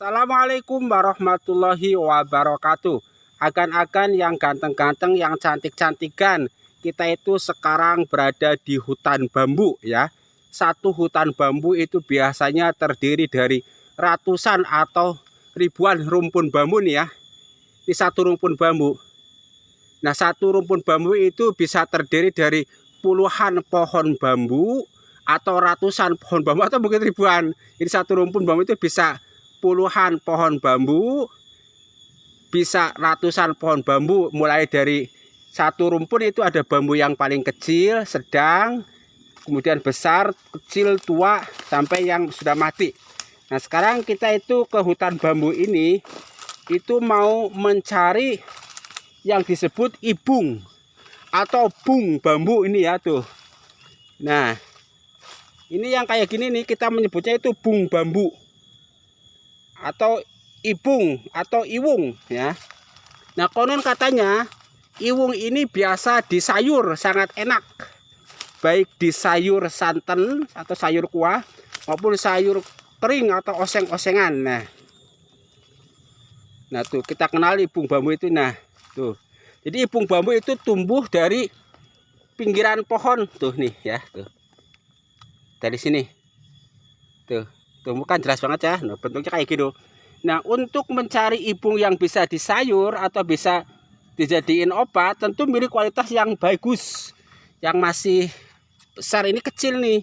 Assalamualaikum warahmatullahi wabarakatuh. Agan-agan yang ganteng-ganteng, yang cantik-cantikan, kita itu sekarang berada di hutan bambu ya. Satu hutan bambu itu biasanya terdiri dari ratusan atau ribuan rumpun bambu nih ya. Ini satu rumpun bambu. Nah, satu rumpun bambu itu bisa terdiri dari puluhan pohon bambu atau ratusan pohon bambu atau mungkin ribuan. Ini satu rumpun bambu itu bisa puluhan pohon bambu, bisa ratusan pohon bambu. Mulai dari satu rumpun itu ada bambu yang paling kecil, sedang, kemudian besar, kecil, tua, sampai yang sudah mati. Nah, sekarang kita itu ke hutan bambu ini itu mau mencari yang disebut ibung atau bung bambu ini ya tuh. Nah, ini yang kayak gini nih kita menyebutnya itu bung bambu atau ibung atau iwung ya. Nah, konon katanya iwung ini biasa disayur, sangat enak. Baik di sayur santan atau sayur kuah maupun sayur kering atau oseng-osengan. Nah tuh kita kenal ibung bambu itu. Nah tuh, jadi ibung bambu itu tumbuh dari pinggiran pohon tuh nih ya tuh. Dari sini tuh kan jelas banget ya. Nah, bentuknya kayak gitu. Nah, untuk mencari ibung yang bisa disayur atau bisa dijadiin obat, tentu milih kualitas yang bagus. Yang masih besar, ini kecil nih,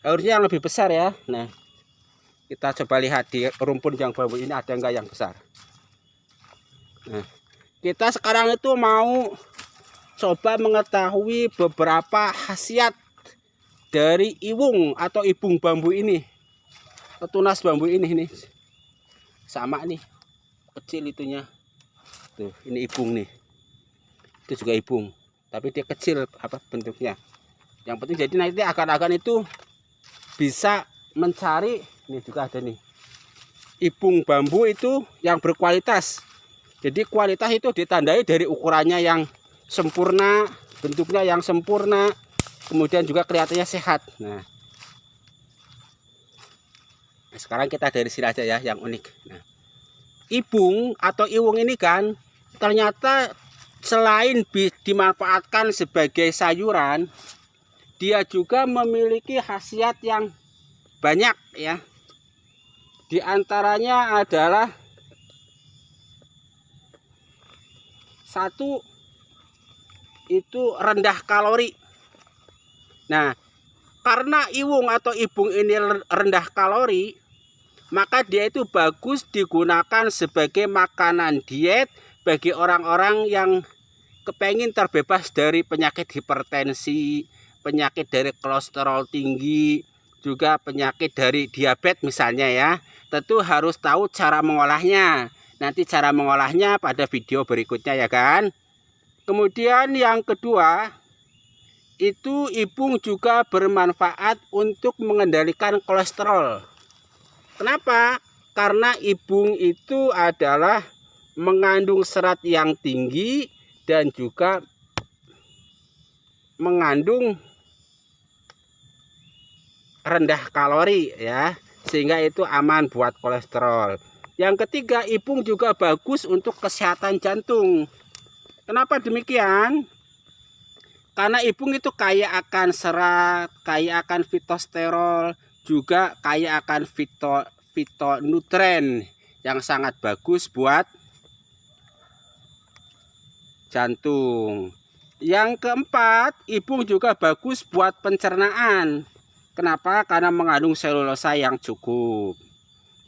harusnya yang lebih besar ya. Nah, kita coba lihat di rumpun yang bambu ini ada enggak yang besar. Nah, kita sekarang itu mau coba mengetahui beberapa khasiat dari iwung atau ibung bambu ini, tunas bambu ini nih. Sama nih, kecil itunya. Tuh, ini ibung nih. Itu juga ibung, tapi dia kecil apa bentuknya. Yang penting jadi nanti akan itu bisa mencari. Ini juga ada nih. Ibung bambu itu yang berkualitas. Jadi kualitas itu ditandai dari ukurannya yang sempurna, bentuknya yang sempurna, kemudian juga kelihatannya sehat. Nah, sekarang kita dari sini aja ya yang unik. Nah, ibung atau iwung ini kan ternyata selain dimanfaatkan sebagai sayuran, dia juga memiliki khasiat yang banyak ya. Di antaranya adalah satu, itu rendah kalori. Nah, karena iwung atau ibung ini rendah kalori, maka dia itu bagus digunakan sebagai makanan diet bagi orang-orang yang kepengen terbebas dari penyakit hipertensi, penyakit dari kolesterol tinggi, juga penyakit dari diabetes misalnya ya. Tentu harus tahu cara mengolahnya. Nanti cara mengolahnya pada video berikutnya ya kan. Kemudian yang kedua, itu ibung juga bermanfaat untuk mengendalikan kolesterol. Kenapa? Karena ibung itu adalah mengandung serat yang tinggi dan juga mengandung rendah kalori ya, sehingga itu aman buat kolesterol. Yang ketiga, ibung juga bagus untuk kesehatan jantung. Kenapa demikian? Karena ibung itu kaya akan serat, kaya akan fitosterol, juga kaya akan fitonutrien yang sangat bagus buat jantung. Yang keempat, ibung juga bagus buat pencernaan. Kenapa? Karena mengandung selulosa yang cukup.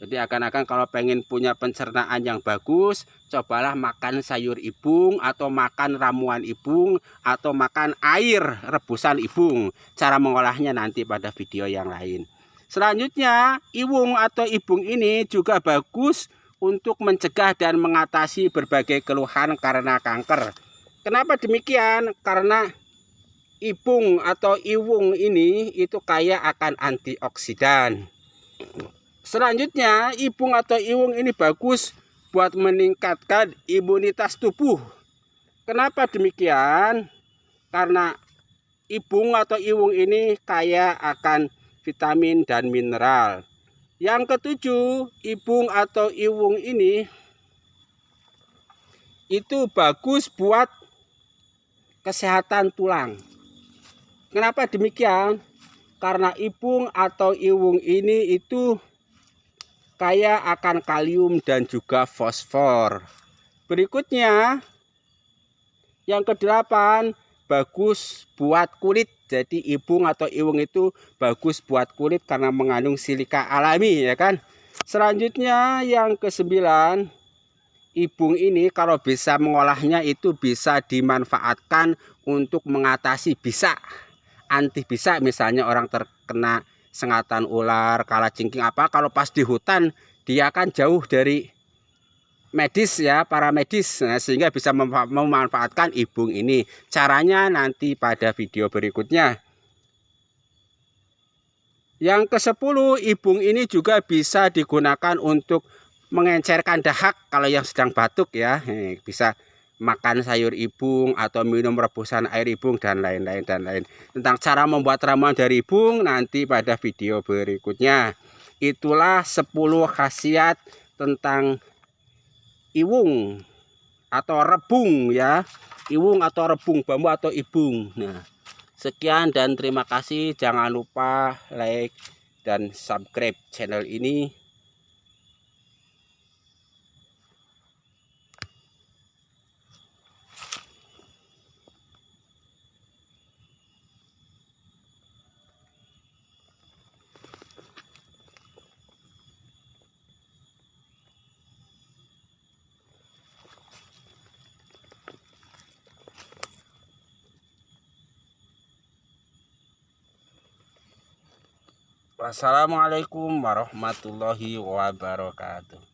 Jadi akan kalau pengen punya pencernaan yang bagus, cobalah makan sayur ibung atau makan ramuan ibung atau makan air rebusan ibung. Cara mengolahnya nanti pada video yang lain. Selanjutnya, iwung atau ibung ini juga bagus untuk mencegah dan mengatasi berbagai keluhan karena kanker. Kenapa demikian? Karena ibung atau iwung ini itu kaya akan antioksidan. Selanjutnya, ibung atau iwung ini bagus buat meningkatkan imunitas tubuh. Kenapa demikian? Karena ibung atau iwung ini kaya akan vitamin dan mineral. Yang ketujuh, ibung atau iwung ini itu bagus buat kesehatan tulang. Kenapa demikian? Karena ibung atau iwung ini itu kaya akan kalium dan juga fosfor. Berikutnya, yang kedelapan, bagus buat kulit. Jadi ibung atau iwung itu bagus buat kulit karena mengandung silika alami, ya kan? Selanjutnya yang kesembilan, ibung ini kalau bisa mengolahnya itu bisa dimanfaatkan untuk mengatasi bisa, anti bisa. Misalnya orang terkena sengatan ular, kalajengking apa, kalau pas di hutan dia kan jauh dari medis ya, para medis, nah, sehingga bisa memanfaatkan ibung ini. Caranya nanti pada video berikutnya. Yang ke-10, ibung ini juga bisa digunakan untuk mengencerkan dahak kalau yang sedang batuk ya. Bisa makan sayur ibung atau minum rebusan air ibung dan lain-lain dan lain. Tentang cara membuat ramuan dari ibung nanti pada video berikutnya. Itulah 10 khasiat tentang iwung atau rebung ya. Iwung atau rebung bambu atau ibung. Nah, sekian dan terima kasih. Jangan lupa like dan subscribe channel ini. Wassalamualaikum warahmatullahi wabarakatuh.